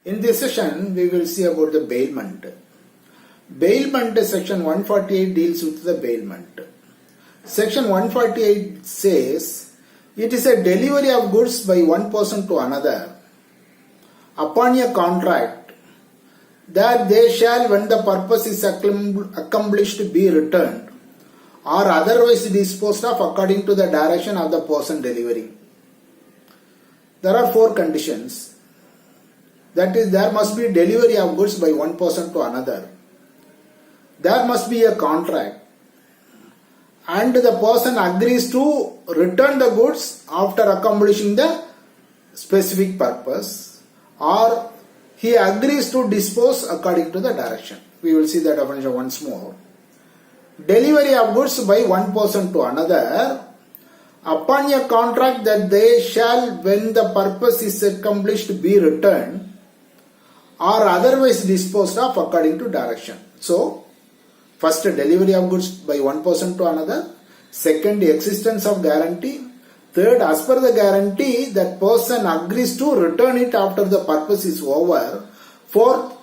In this session, we will see about the bailment. Bailment section 148 deals with the bailment. Section 148 says, it is a delivery of goods by one person to another upon a contract that they shall, when the purpose is accomplished, be returned or otherwise disposed of according to the direction of the person delivering. There are four conditions. That is, there must be delivery of goods by one person to another. There must be a contract. And the person agrees to return the goods after accomplishing the specific purpose. Or he agrees to dispose according to the direction. We will see the definition once more. Delivery of goods by one person to another upon a contract that they shall, when the purpose is accomplished, be returned or otherwise disposed of according to direction. So, first, delivery of goods by one person to another. Second, existence of guarantee. Third, as per the guarantee, that person agrees to return it after the purpose is over. Fourth,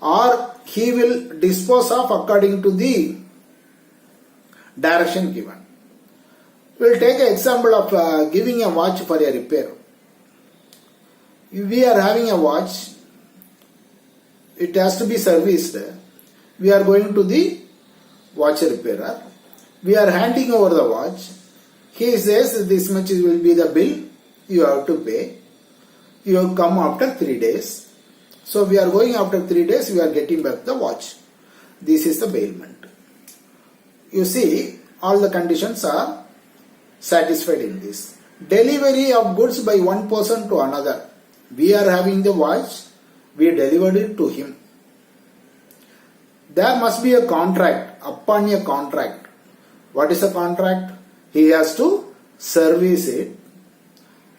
or he will dispose of according to the direction given. We will take an example of giving a watch for a repair. We are having a watch. It has to be serviced. We are going to the watch repairer. We are handing over the watch. He says this much will be the bill. You have to pay. You have come after 3 days. So we are going after 3 days. We are getting back the watch. This is the bailment. You see, all the conditions are satisfied in this. Delivery of goods by one person to another. We are having the watch. We delivered it to him. There must be a contract. Upon a contract. What is a contract? He has to service it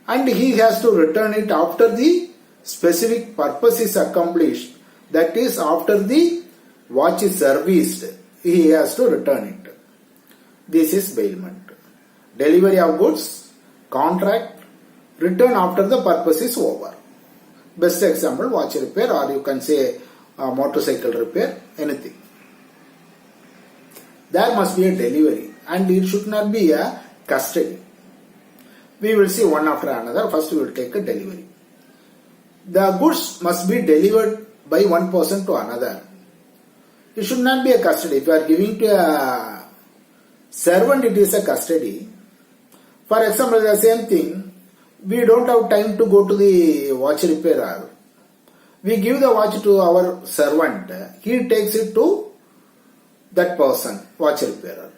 and he has to return it after the specific purpose is accomplished. That is, after the watch is serviced, he has to return it. This is bailment. Delivery of goods, contract, return after the purpose is over. Best example, watch repair, or you can say motorcycle repair, anything. There must be a delivery and it should not be a custody. We will see one after another. First we will take a delivery. The goods must be delivered by one person to another. It should not be a custody. If you are giving to a servant, it is a custody. For example, the same thing. We don't have time to go to the watch repairer. We give the watch to our servant. He takes it to that person, watch repairer.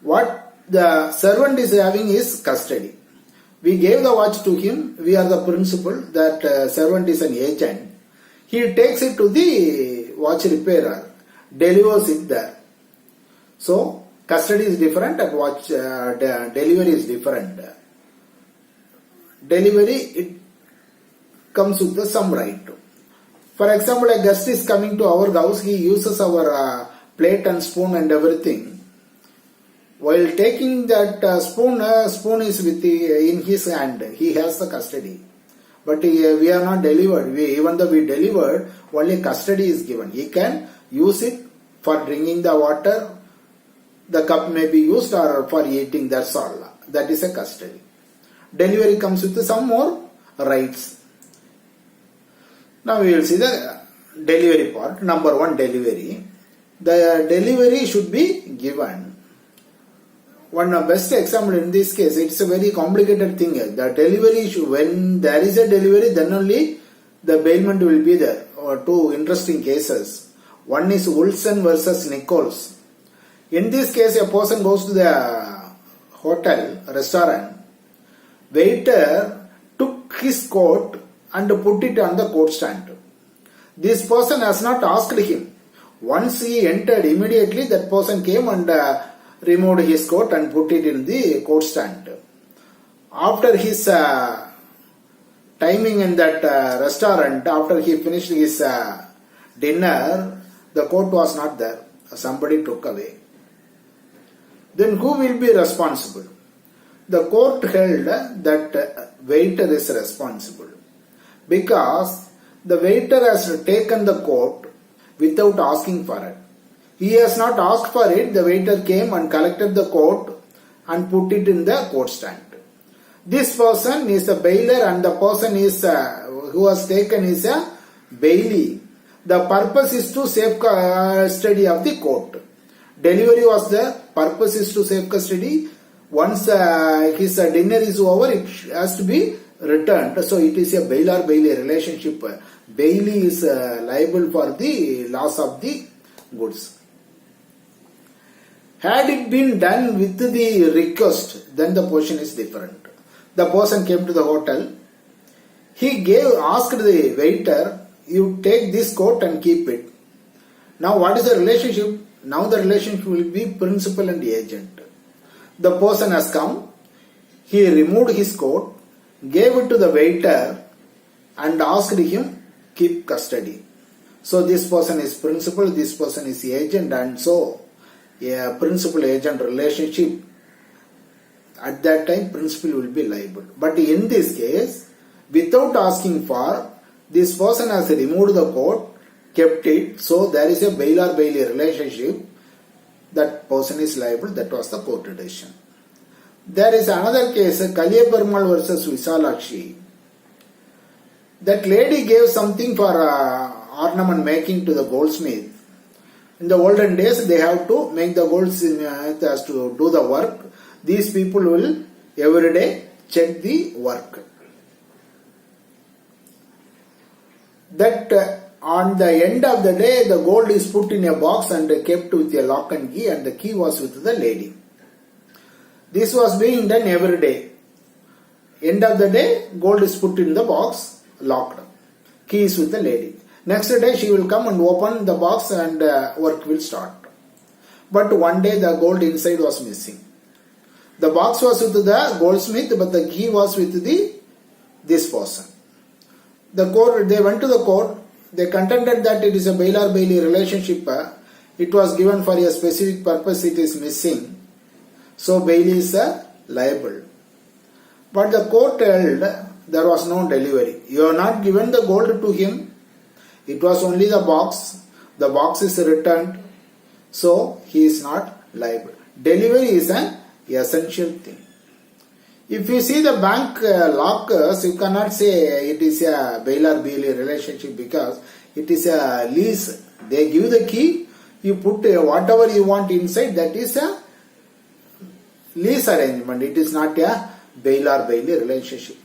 What the servant is having is custody. We gave the watch to him. We are the principal. That servant is an agent. He takes it to the watch repairer, delivers it there. So, custody is different and watch delivery is different. Delivery, it comes with some right. For example, a guest is coming to our house, he uses our plate and spoon and everything. While taking that spoon is in his hand, he has the custody. But we are not delivered. Even though we delivered, only custody is given. He can use it for drinking the water. The cup may be used or for eating, that's all. That is a custody. Delivery comes with some more rights. Now we will see the delivery part. Number one, delivery. The delivery should be given. One best example in this case, it's a very complicated thing. The delivery, when there is a delivery, then only the bailment will be there. Or two interesting cases. One is Wilson versus Nichols. In this case, a person goes to the hotel, restaurant. Waiter took his coat and put it on the coat stand. This person has not asked him. Once he entered, immediately that person came and removed his coat and put it in the coat stand. After his timing in that restaurant, after he finished his dinner, the coat was not there. Somebody took away. Then who will be responsible? The court held that waiter is responsible because The waiter has taken the coat without asking for it. He has not asked for it. The waiter came and collected the coat and put it in the coat stand. This person is a bailer and the person is who has taken is a bailee. The purpose is to save custody of the coat. Delivery was the purpose is to save custody. Once his dinner is over, it has to be returned. So it is a bailer-bailee relationship. Bailee is liable for the loss of the goods. Had it been done with the request, then the position is different. The person came to the hotel. He asked the waiter, you take this coat and keep it. Now what is the relationship? Now the relationship will be principal and agent. The person has come. He removed his coat, gave it to the waiter and asked him, keep custody. So this person is principal, this person is agent, and so a principal-agent relationship, at that time principal will be liable. But in this case, without asking for, this person has removed the coat, kept it, so there is a bailer-bailee relationship. That person is liable. That was the court decision. There is another case, Kalya Perumal versus Visalakshi. That lady gave something for ornament making to the goldsmith. In the olden days, they have to make the goldsmith has to do the work. These people will every day check the work. That on the end of the day, the gold is put in a box and kept with a lock and key, and the key was with the lady. This was being done every day. End of the day, gold is put in the box, locked. Key is with the lady. Next day, she will come and open the box and work will start. But one day, the gold inside was missing. The box was with the goldsmith, but the key was with this person. They went to the court. They contended that it is a bailer-bailee relationship. It was given for a specific purpose. It is missing. So bailee is liable. But the court held there was no delivery. You have not given the gold to him. It was only the box. The box is returned. So he is not liable. Delivery is an essential thing. If you see the bank lockers, you cannot say it is a bailer-bailee relationship because it is a lease. They give the key, you put whatever you want inside, that is a lease arrangement. It is not a bailer-bailee relationship.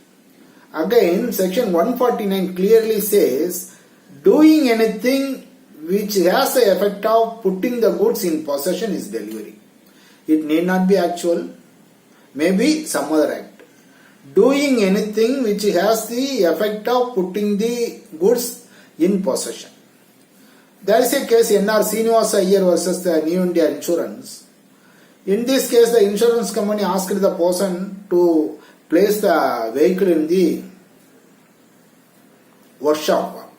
Again, section 149 clearly says, doing anything which has the effect of putting the goods in possession is delivery. It need not be actual. Maybe some other act. Doing anything which has the effect of putting the goods in possession. There is a case N.R. Srinivasa Iyer versus the New India Insurance. In this case, the insurance company asked the person to place the vehicle in the workshop.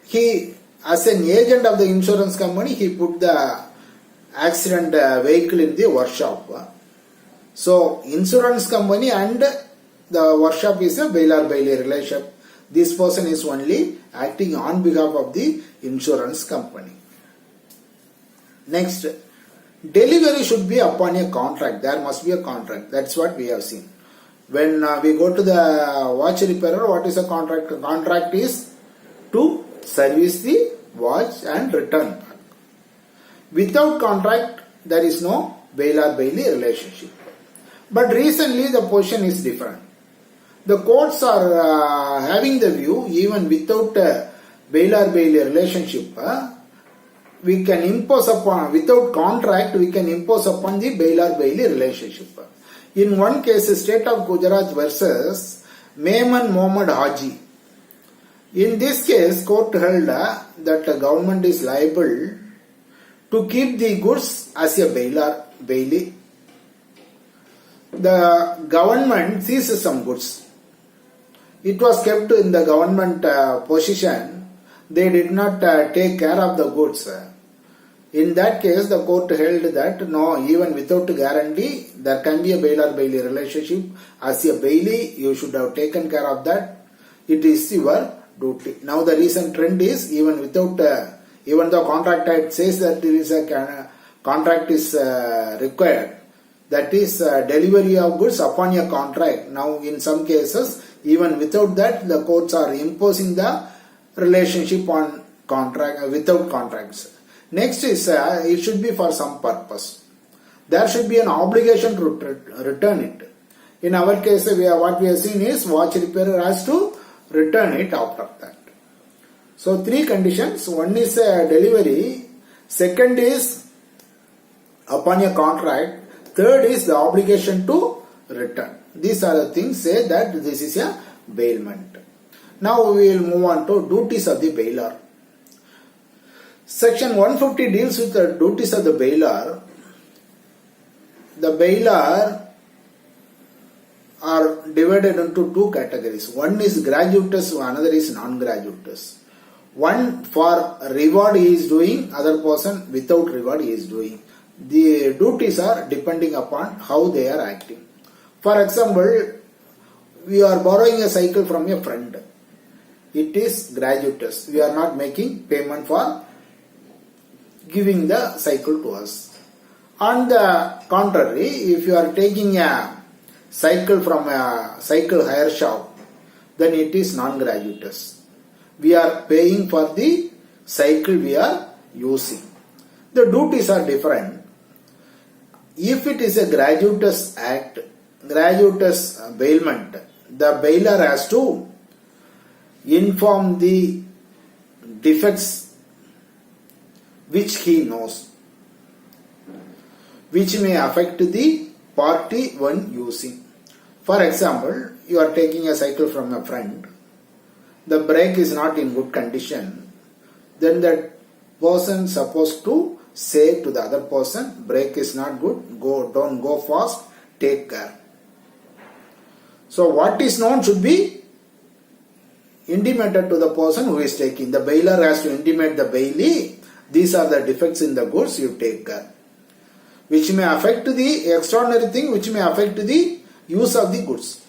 He, as an agent of the insurance company, he put the accident vehicle in the workshop. So, insurance company and the workshop is a bailer-bailee relationship. This person is only acting on behalf of the insurance company. Next, delivery should be upon a contract. There must be a contract. That's what we have seen. When we go to the watch repairer, what is a contract? Contract is to service the watch and return back. Without contract, there is no bailer-bailee relationship. But recently, the position is different. The courts are having the view, even without bailer-bailee relationship, we can impose upon, without contract, we can impose upon the bailer-bailee relationship. In one case, State of Gujarat versus Maiman Mohammad Haji. In this case, court held that the government is liable to keep the goods as a bailee. The government seizes some goods. It was kept in the government possession. They did not take care of the goods. In that case, the court held that no, even without guarantee, there can be a bailer-bailee relationship. As a bailee, you should have taken care of that. it is your duty. Now the recent trend is even without, even though contract act says that there is a contract is required, that is delivery of goods upon a contract. Now in some cases, even without that, the courts are imposing the relationship on contract without contracts. Next is it should be for some purpose. There should be an obligation to return it. In our case, what we have seen is watch repairer has to return it after that. So three conditions. One is delivery. Second is upon a contract. Third is the obligation to return. These are the things say that this is a bailment. Now we will move on to duties of the bailer. Section 150 deals with the duties of the bailer. The bailer are divided into two categories. One is gratuitous, another is non-gratuitous. One for reward he is doing, other person without reward he is doing. The duties are depending upon how they are acting. For example, we are borrowing a cycle from a friend. It is gratuitous. We are not making payment for giving the cycle to us. On the contrary, if you are taking a cycle from a cycle hire shop, then it is non-gratuitous. We are paying for the cycle we are using. The duties are different. If it is a gratuitous act, gratuitous bailment, the bailer has to inform the defects which he knows, which may affect the party when using. For example, you are taking a cycle from a friend, the brake is not in good condition, then that person supposed to say to the other person, brake is not good, don't go fast, take care. So what is known should be intimated to the person who is taking. The bailer has to intimate the bailee, these are the defects in the goods, you take care. Which may affect the extraordinary thing, which may affect the use of the goods.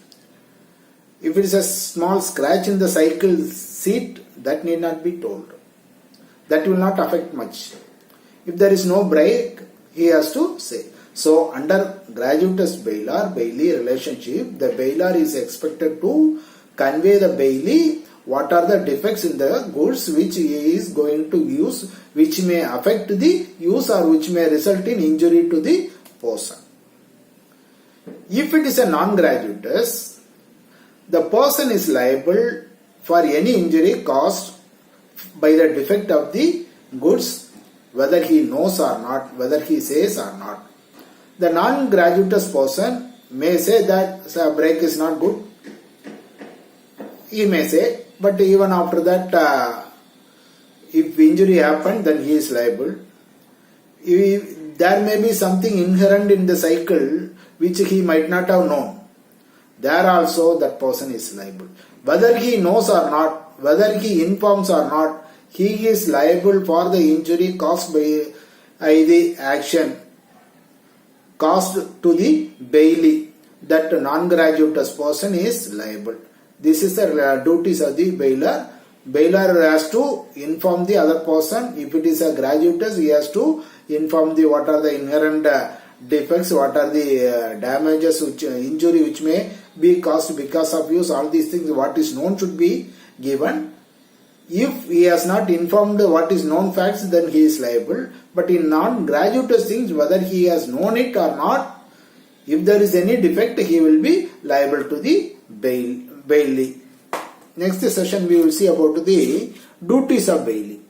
If it is a small scratch in the cycle seat, that need not be told. That will not affect much. If there is no brake, he has to say. So under gratuitous bailee relationship, the bailer is expected to convey the bailee what are the defects in the goods which he is going to use, which may affect the use or which may result in injury to the person. If it is a non-gratuitous, the person is liable for any injury caused by the defect of the goods, whether he knows or not, whether he says or not. The non-gratuitous person may say that the brake is not good. He may say, but even after that, if injury happened, then he is liable. There may be something inherent in the cycle which he might not have known. There also that person is liable. Whether he knows or not, whether he informs or not, he is liable for the injury caused by the action caused to the bailee. That non-gratuitous person is liable. This is the duties of the bailer. Bailer has to inform the other person. If it is a gratuitous, he has to inform what are the inherent defects, what are the damages, injury which may be caused because of use. All these things, what is known should be given. If he has not informed what is known facts, then he is liable. But in non-gratuitous things, whether he has known it or not, if there is any defect, he will be liable to the bailee. Next session we will see about the duties of bailee.